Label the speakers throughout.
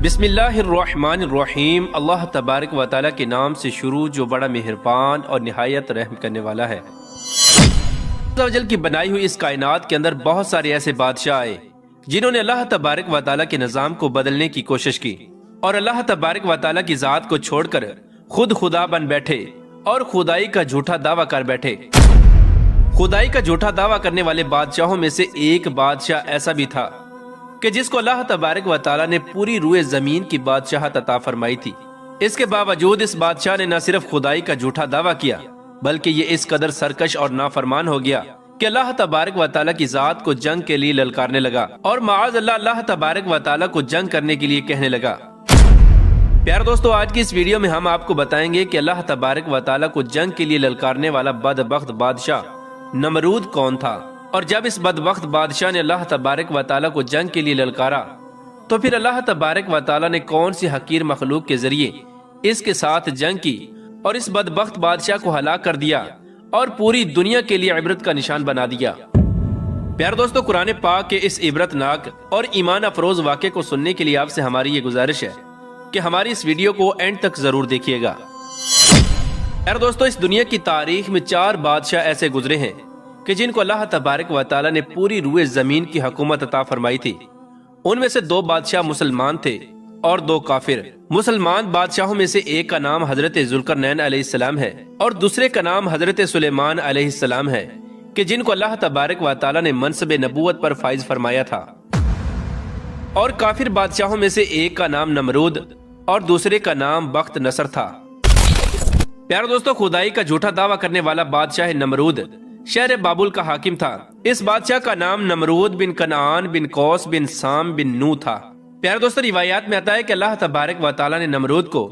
Speaker 1: بسم اللہ الرحمن الرحیم۔ اللہ تبارک و تعالیٰ کے نام سے شروع جو بڑا مہربان اور نہایت رحم کرنے والا ہے۔ اللہ عز و جل کی بنائی ہوئی اس کائنات کے اندر بہت سارے ایسے بادشاہ آئے جنہوں نے اللہ تبارک و تعالیٰ کے نظام کو بدلنے کی کوشش کی اور اللہ تبارک و تعالیٰ کی ذات کو چھوڑ کر خود خدا بن بیٹھے اور خدائی کا جھوٹا دعویٰ کر بیٹھے۔ خدائی کا جھوٹا دعویٰ کرنے والے بادشاہوں میں سے ایک بادشاہ ایسا بھی تھا کہ جس کو اللہ تبارک و تعالیٰ نے پوری روئے زمین کی بادشاہت عطا فرمائی تھی۔ اس کے باوجود اس بادشاہ نے نہ صرف خدائی کا جھوٹا دعویٰ کیا بلکہ یہ اس قدر سرکش اور نافرمان ہو گیا کہ اللہ تبارک و تعالیٰ کی ذات کو جنگ کے لیے للکارنے لگا اور معاذ اللہ تبارک و تعالیٰ کو جنگ کرنے کے لیے کہنے لگا۔ پیارے دوستو، آج کی اس ویڈیو میں ہم آپ کو بتائیں گے کہ اللہ تبارک و تعالیٰ کو جنگ کے لیے للکارنے والا بدبخت بادشاہ نمرود کون تھا، اور جب اس بدبخت بادشاہ نے اللہ تبارک و تعالیٰ کو جنگ کے لیے للکارا تو پھر اللہ تبارک و تعالیٰ نے کون سی حقیر مخلوق کے ذریعے اس کے ساتھ جنگ کی اور اس بدبخت بادشاہ کو ہلاک کر دیا اور پوری دنیا کے لیے عبرت کا نشان بنا دیا۔ پیارے دوستو، قرآن پاک کے اس عبرت ناک اور ایمان افروز واقعے کو سننے کے لیے آپ سے ہماری یہ گزارش ہے کہ ہماری اس ویڈیو کو اینڈ تک ضرور دیکھیے گا۔ پیارے دوستو، اس دنیا کی تاریخ میں 4 بادشاہ ایسے گزرے ہیں کہ جن کو اللہ تبارک و تعالیٰ نے پوری روئے زمین کی حکومت عطا فرمائی تھی۔ ان میں سے 2 بادشاہ مسلمان تھے اور 2 کافر۔ مسلمان بادشاہوں میں سے ایک کا نام حضرت ذوالقرنین علیہ السلام ہے اور دوسرے کا نام حضرت سلیمان علیہ السلام ہے کہ جن کو اللہ تبارک و تعالیٰ نے منصب نبوت پر فائز فرمایا تھا۔ اور کافر بادشاہوں میں سے ایک کا نام نمرود اور دوسرے کا نام بخت نصر تھا۔ پیارے دوستو، خدائی کا جھوٹا دعویٰ کرنے والا بادشاہ نمرود شہر بابل کا حاکم تھا۔ اس بادشاہ کا نام نمرود بن کنعان بن قوس بن سام بن نو تھا۔ پیارے دوستو، روایات میں آتا ہے کہ اللہ تبارک و تعالیٰ نے نمرود کو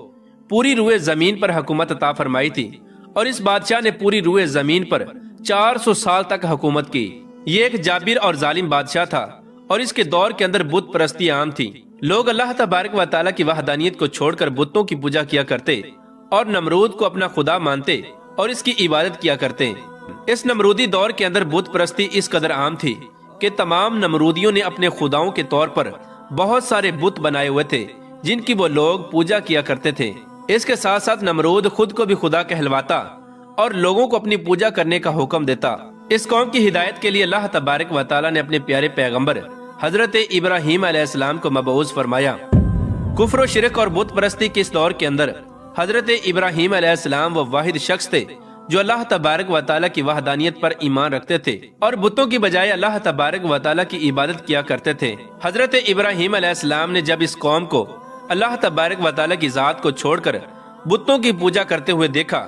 Speaker 1: پوری روئے زمین پر حکومت عطا فرمائی تھی اور اس بادشاہ نے پوری روئے زمین پر 400 سال تک حکومت کی۔ یہ ایک جابر اور ظالم بادشاہ تھا اور اس کے دور کے اندر بت پرستی عام تھی۔ لوگ اللہ تبارک و تعالیٰ کی وحدانیت کو چھوڑ کر بتوں کی پوجا کیا کرتے اور نمرود کو اپنا خدا مانتے اور اس کی عبادت کیا کرتے۔ اس نمرودی دور کے اندر بت پرستی اس قدر عام تھی کہ تمام نمرودیوں نے اپنے خداؤں کے طور پر بہت سارے بت بنائے ہوئے تھے جن کی وہ لوگ پوجا کیا کرتے تھے۔ اس کے ساتھ ساتھ نمرود خود کو بھی خدا کہلواتا اور لوگوں کو اپنی پوجا کرنے کا حکم دیتا۔ اس قوم کی ہدایت کے لیے اللہ تبارک و تعالیٰ نے اپنے پیارے پیغمبر حضرت ابراہیم علیہ السلام کو مبعوث فرمایا۔ کفر و شرک اور بت پرستی کے اس دور کے اندر حضرت ابراہیم علیہ السلام وہ واحد شخص تھے جو اللہ تبارک و تعالیٰ کی وحدانیت پر ایمان رکھتے تھے اور بتوں کی بجائے اللہ تبارک و تعالیٰ کی عبادت کیا کرتے تھے۔ حضرت ابراہیم علیہ السلام نے جب اس قوم کو اللہ تبارک و تعالیٰ کی ذات کو چھوڑ کر بتوں کی پوجا کرتے ہوئے دیکھا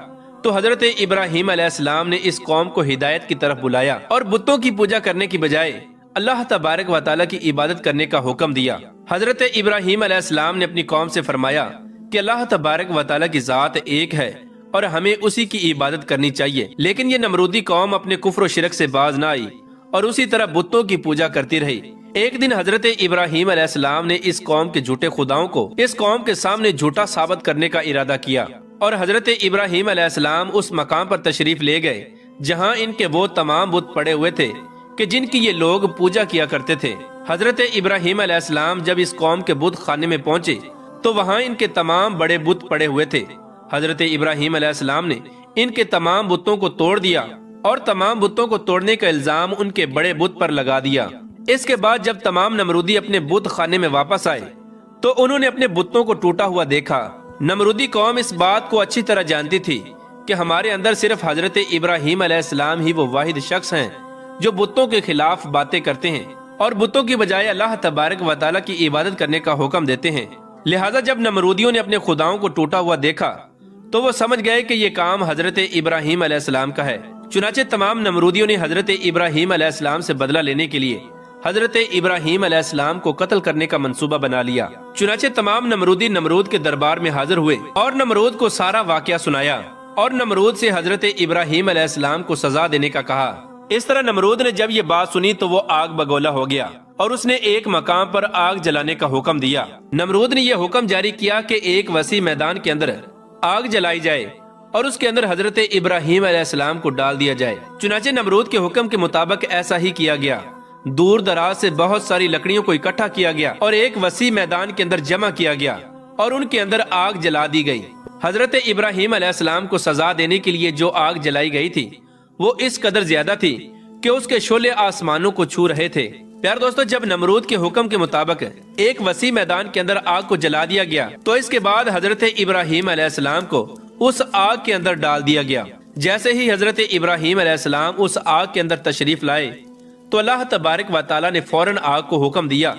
Speaker 1: تو حضرت ابراہیم علیہ السلام نے اس قوم کو ہدایت کی طرف بلایا اور بتوں کی پوجا کرنے کی بجائے اللہ تبارک و تعالیٰ کی عبادت کرنے کا حکم دیا۔ حضرت ابراہیم علیہ السلام نے اپنی قوم سے فرمایا کہ اللہ تبارک و تعالیٰ کی ذات ایک ہے اور ہمیں اسی کی عبادت کرنی چاہیے، لیکن یہ نمرودی قوم اپنے کفر و شرک سے باز نہ آئی اور اسی طرح بتوں کی پوجا کرتی رہی۔ ایک دن حضرت ابراہیم علیہ السلام نے اس قوم کے جھوٹے خداؤں کو اس قوم کے سامنے جھوٹا ثابت کرنے کا ارادہ کیا اور حضرت ابراہیم علیہ السلام اس مقام پر تشریف لے گئے جہاں ان کے وہ تمام بت پڑے ہوئے تھے کہ جن کی یہ لوگ پوجا کیا کرتے تھے۔ حضرت ابراہیم علیہ السلام جب اس قوم کے بت خانے میں پہنچے تو وہاں ان کے تمام بڑے بت پڑے ہوئے تھے۔ حضرت ابراہیم علیہ السلام نے ان کے تمام بتوں کو توڑ دیا اور تمام بتوں کو توڑنے کا الزام ان کے بڑے بت پر لگا دیا۔ اس کے بعد جب تمام نمرودی اپنے بت خانے میں واپس آئے تو انہوں نے اپنے بتوں کو ٹوٹا ہوا دیکھا۔ نمرودی قوم اس بات کو اچھی طرح جانتی تھی کہ ہمارے اندر صرف حضرت ابراہیم علیہ السلام ہی وہ واحد شخص ہیں جو بتوں کے خلاف باتیں کرتے ہیں اور بتوں کی بجائے اللہ تبارک و تعالیٰ کی عبادت کرنے کا حکم دیتے ہیں۔ لہٰذا جب نمرودیوں نے اپنے خداؤں کو ٹوٹا ہوا دیکھا تو وہ سمجھ گئے کہ یہ کام حضرت ابراہیم علیہ السلام کا ہے۔ چنانچہ تمام نمرودیوں نے حضرت ابراہیم علیہ السلام سے بدلہ لینے کے لیے حضرت ابراہیم علیہ السلام کو قتل کرنے کا منصوبہ بنا لیا۔ چنانچہ تمام نمرودی نمرود کے دربار میں حاضر ہوئے اور نمرود کو سارا واقعہ سنایا اور نمرود سے حضرت ابراہیم علیہ السلام کو سزا دینے کا کہا۔ اس طرح نمرود نے جب یہ بات سنی تو وہ آگ بگولا ہو گیا اور اس نے ایک مقام پر آگ جلانے کا حکم دیا۔ نمرود نے یہ حکم جاری کیا کہ ایک وسیع میدان کے اندر آگ جلائی جائے اور اس کے اندر حضرت ابراہیم علیہ السلام کو ڈال دیا جائے۔ چنانچہ نمرود کے حکم کے مطابق ایسا ہی کیا گیا۔ دور دراز سے بہت ساری لکڑیوں کو اکٹھا کیا گیا اور ایک وسیع میدان کے اندر جمع کیا گیا اور ان کے اندر آگ جلا دی گئی۔ حضرت ابراہیم علیہ السلام کو سزا دینے کے لیے جو آگ جلائی گئی تھی وہ اس قدر زیادہ تھی کہ اس کے شعلے آسمانوں کو چھو رہے تھے۔ پیار دوستو، جب نمرود کے حکم کے مطابق ایک وسیع میدان کے اندر آگ کو جلا دیا گیا تو اس کے بعد حضرت ابراہیم علیہ السلام کو اس آگ کے اندر ڈال دیا گیا۔ جیسے ہی حضرت ابراہیم علیہ السلام اس آگ کے اندر تشریف لائے تو اللہ تبارک و تعالیٰ نے فوراً آگ کو حکم دیا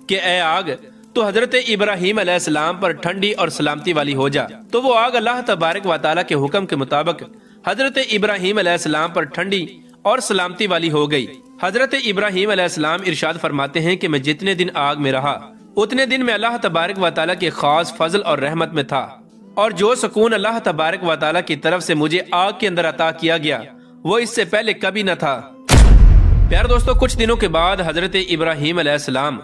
Speaker 1: کہ اے آگ تو حضرت ابراہیم علیہ السلام پر ٹھنڈی اور سلامتی والی ہو جا۔ تو وہ آگ اللہ تبارک و تعالیٰ کے حکم کے مطابق حضرت ابراہیم علیہ السلام پر ٹھنڈی اور سلامتی والی ہو گئی۔ حضرت ابراہیم علیہ السلام ارشاد فرماتے ہیں کہ میں جتنے دن آگ میں رہا اتنے دن میں اللہ تبارک و تعالیٰ کے خاص فضل اور رحمت میں تھا، اور جو سکون اللہ تبارک و تعالیٰ کی طرف سے مجھے آگ کے اندر عطا کیا گیا وہ اس سے پہلے کبھی نہ تھا۔ پیار دوستو، کچھ دنوں کے بعد حضرت ابراہیم علیہ السلام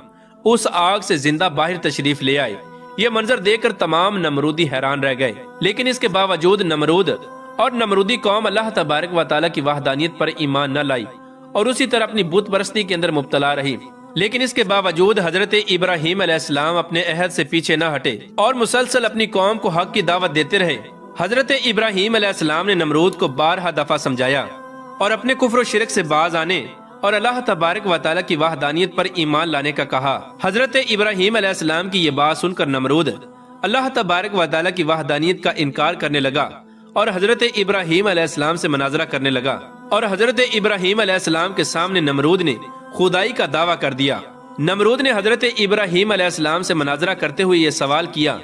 Speaker 1: اس آگ سے زندہ باہر تشریف لے آئے۔ یہ منظر دیکھ کر تمام نمرودی حیران رہ گئے، لیکن اس کے باوجود نمرود اور نمرودی قوم اللہ تبارک و تعالیٰ کی وحدانیت پر ایمان نہ لائی اور اسی طرح اپنی بت پرستی کے اندر مبتلا رہی۔ لیکن اس کے باوجود حضرت ابراہیم علیہ السلام اپنے عہد سے پیچھے نہ ہٹے اور مسلسل اپنی قوم کو حق کی دعوت دیتے رہے۔ حضرت ابراہیم علیہ السلام نے نمرود کو بارہا دفعہ سمجھایا اور اپنے کفر و شرک سے باز آنے اور اللہ تبارک و تعالیٰ کی وحدانیت پر ایمان لانے کا کہا۔ حضرت ابراہیم علیہ السلام کی یہ بات سن کر نمرود اللہ تبارک و تعالیٰ کی وحدانیت کا انکار کرنے لگا اور حضرت ابراہیم علیہ السلام سے مناظرہ کرنے لگا، اور حضرت ابراہیم علیہ السلام کے سامنے نمرود نے خدائی کا دعویٰ کر دیا۔ نمرود نے حضرت ابراہیم علیہ السلام سے مناظرہ کرتے ہوئے یہ سوال کیا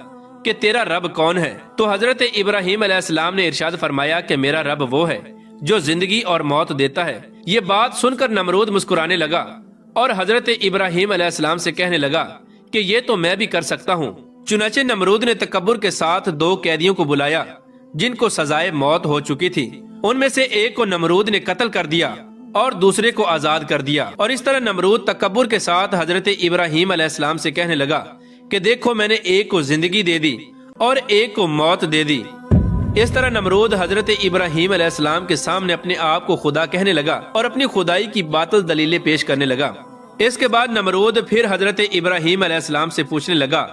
Speaker 1: کہ تیرا رب کون ہے؟ تو حضرت ابراہیم علیہ السلام نے ارشاد فرمایا کہ میرا رب وہ ہے جو زندگی اور موت دیتا ہے۔ یہ بات سن کر نمرود مسکرانے لگا اور حضرت ابراہیم علیہ السلام سے کہنے لگا کہ یہ تو میں بھی کر سکتا ہوں۔ چنانچہ نمرود نے تکبر کے ساتھ 2 قیدیوں کو بلایا جن کو سزائے موت ہو چکی تھی۔ ان میں سے ایک کو نمرود نے قتل کر دیا اور دوسرے کو آزاد کر دیا، اور اس طرح نمرود تکبر کے ساتھ حضرت ابراہیم علیہ السلام سے کہنے لگا کہ دیکھو میں نے ایک کو زندگی دے دی اور ایک کو موت دے دی۔ اس طرح نمرود حضرت ابراہیم علیہ السلام کے سامنے اپنے آپ کو خدا کہنے لگا اور اپنی خدائی کی باطل دلیلیں پیش کرنے لگا۔ اس کے بعد نمرود پھر حضرت ابراہیم علیہ السلام سے پوچھنے لگا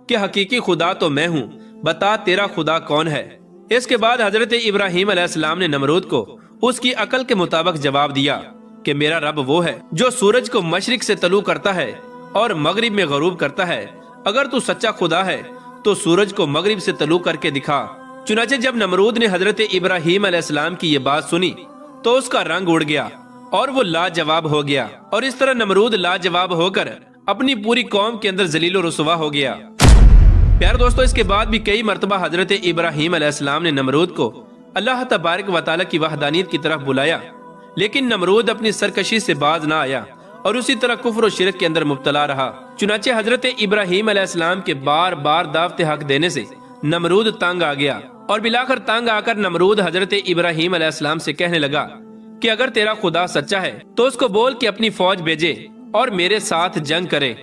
Speaker 1: کہ حقیقی خدا تو میں ہوں، بتا تیرا خدا کون ہے؟ اس کے بعد حضرت ابراہیم علیہ السلام نے نمرود کو اس کی عقل کے مطابق جواب دیا کہ میرا رب وہ ہے جو سورج کو مشرق سے طلوع کرتا ہے اور مغرب میں غروب کرتا ہے۔ اگر تو سچا خدا ہے تو سورج کو مغرب سے طلوع کر کے دکھا۔ چنانچہ جب نمرود نے حضرت ابراہیم علیہ السلام کی یہ بات سنی تو اس کا رنگ اڑ گیا اور وہ لاجواب ہو گیا، اور اس طرح نمرود لاجواب ہو کر اپنی پوری قوم کے اندر ذلیل و رسوا ہو گیا۔ پیار دوستو، اس کے بعد بھی کئی مرتبہ حضرت ابراہیم علیہ السلام نے نمرود کو اللہ تبارک و تعالیٰ کی وحدانیت کی طرف بلایا، لیکن نمرود اپنی سرکشی سے باز نہ آیا اور اسی طرح کفر و شرک کے اندر مبتلا رہا۔ چنانچہ حضرت ابراہیم علیہ السلام کے بار بار دعوت حق دینے سے نمرود تنگ آ گیا، اور بلاخر تنگ آ کر نمرود حضرت ابراہیم علیہ السلام سے کہنے لگا کہ اگر تیرا خدا سچا ہے تو اس کو بول کہ اپنی فوج بھیجے اور میرے ساتھ جنگ کرے۔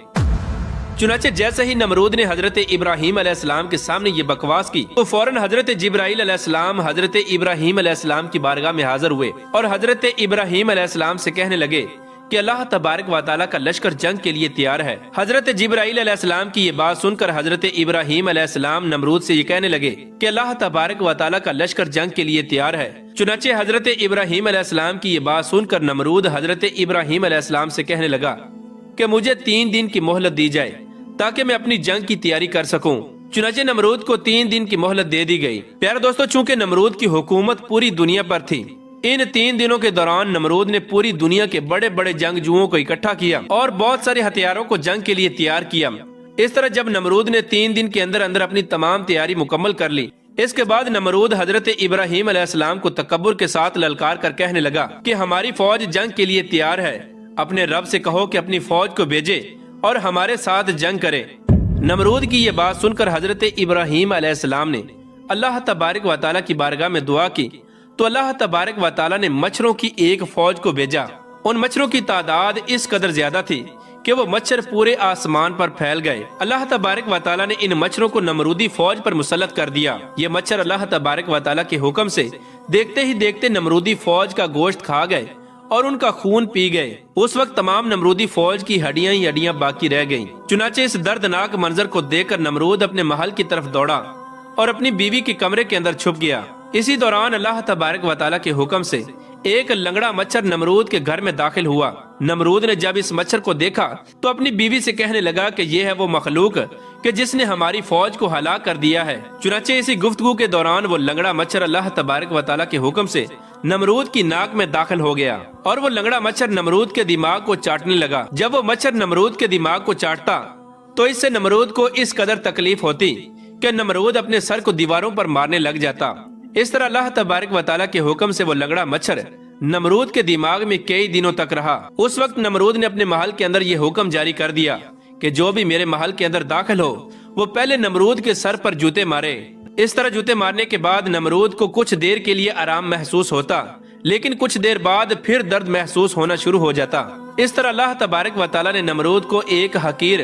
Speaker 1: چنانچہ جیسے ہی نمرود نے حضرت ابراہیم علیہ السلام کے سامنے یہ بکواس کی تو فوراً حضرت جبرائیل علیہ السلام حضرت ابراہیم علیہ السلام کی بارگاہ میں حاضر ہوئے اور حضرت ابراہیم علیہ السلام سے کہنے لگے کہ اللہ تبارک و تعالیٰ کا لشکر جنگ کے لیے تیار ہے۔ حضرت جبرائیل علیہ السلام کی یہ بات سن کر حضرت ابراہیم علیہ السلام نمرود سے یہ کہنے لگے کہ اللہ تبارک و تعالیٰ کا لشکر جنگ کے لیے تیار ہے۔ چنانچہ حضرت ابراہیم علیہ السلام کی یہ بات سن کر نمرود حضرت ابراہیم علیہ السلام سے کہنے لگا کہ مجھے 3 دن کی مہلت دی جائے تاکہ میں اپنی جنگ کی تیاری کر سکوں۔ چنانچہ نمرود کو 3 دن کی مہلت دے دی گئی۔ پیارے دوستو، چونکہ نمرود کی حکومت پوری دنیا پر تھی، ان 3 دنوں کے دوران نمرود نے پوری دنیا کے بڑے بڑے جنگجوؤں کو اکٹھا کیا اور بہت سارے ہتھیاروں کو جنگ کے لیے تیار کیا۔ اس طرح جب نمرود نے 3 دن کے اندر اندر اپنی تمام تیاری مکمل کر لی، اس کے بعد نمرود حضرت ابراہیم علیہ السلام کو تکبر کے ساتھ للکار کر کہنے لگا کہ ہماری فوج جنگ کے لیے تیار ہے، اپنے رب سے کہو کہ اپنی فوج کو بھیجے اور ہمارے ساتھ جنگ کرے۔ نمرود کی یہ بات سن کر حضرت ابراہیم علیہ السلام نے اللہ تبارک و تعالیٰ کی بارگاہ میں دعا کی تو اللہ تبارک و تعالیٰ نے مچھروں کی ایک فوج کو بھیجا۔ ان مچھروں کی تعداد اس قدر زیادہ تھی کہ وہ مچھر پورے آسمان پر پھیل گئے۔ اللہ تبارک و تعالیٰ نے ان مچھروں کو نمرودی فوج پر مسلط کر دیا۔ یہ مچھر اللہ تبارک و تعالیٰ کے حکم سے دیکھتے ہی دیکھتے نمرودی فوج کا گوشت کھا گئے اور ان کا خون پی گئے۔ اس وقت تمام نمرودی فوج کی ہڈیاں ہی ہڈیاں باقی رہ گئیں۔ چنانچہ اس دردناک منظر کو دیکھ کر نمرود اپنے محل کی طرف دوڑا اور اپنی بیوی کے کمرے کے اندر چھپ گیا۔ اسی دوران اللہ تبارک و تعالیٰ کے حکم سے ایک لنگڑا مچھر نمرود کے گھر میں داخل ہوا۔ نمرود نے جب اس مچھر کو دیکھا تو اپنی بیوی سے کہنے لگا کہ یہ ہے وہ مخلوق کہ جس نے ہماری فوج کو ہلاک کر دیا ہے۔ چنانچہ اسی گفتگو کے دوران وہ لنگڑا مچھر اللہ تبارک و تعالیٰ کے حکم سے نمرود کی ناک میں داخل ہو گیا اور وہ لنگڑا مچھر نمرود کے دماغ کو چاٹنے لگا۔ جب وہ مچھر نمرود کے دماغ کو چاٹتا تو اس سے نمرود کو اس قدر تکلیف ہوتی کہ نمرود اپنے سر کو دیواروں پر مارنے لگ جاتا۔ اس طرح اللہ تبارک و تعالیٰ کے حکم سے وہ لنگڑا مچھر نمرود کے دماغ میں کئی دنوں تک رہا۔ اس وقت نمرود نے اپنے محل کے اندر یہ حکم جاری کر دیا کہ جو بھی میرے محل کے اندر داخل ہو وہ پہلے نمرود کے سر پر جوتے مارے۔ اس طرح جوتے مارنے کے بعد نمرود کو کچھ دیر کے لیے آرام محسوس ہوتا، لیکن کچھ دیر بعد پھر درد محسوس ہونا شروع ہو جاتا۔ اس طرح اللہ تبارک و تعالیٰ نے نمرود کو ایک حقیر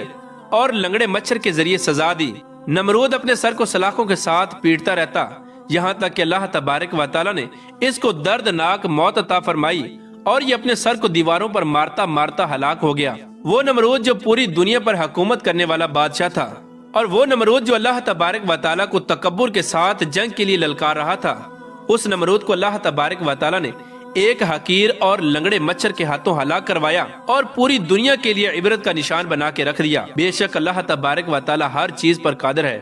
Speaker 1: اور لنگڑے مچھر کے ذریعے سزا دی۔ نمرود اپنے سر کو سلاخوں کے ساتھ پیٹتا رہتا یہاں تک کہ اللہ تبارک و تعالیٰ نے اس کو دردناک موت عطا فرمائی اور یہ اپنے سر کو دیواروں پر مارتا مارتا ہلاک ہو گیا۔ وہ نمرود جو پوری دنیا پر حکومت کرنے والا بادشاہ تھا، اور وہ نمرود جو اللہ تبارک و تعالیٰ کو تکبر کے ساتھ جنگ کے لیے للکار رہا تھا، اس نمرود کو اللہ تبارک و تعالیٰ نے ایک حقیر اور لنگڑے مچھر کے ہاتھوں ہلاک کروایا اور پوری دنیا کے لیے عبرت کا نشان بنا کے رکھ دیا۔ بے شک اللہ تبارک و تعالیٰ ہر چیز پر قادر ہے۔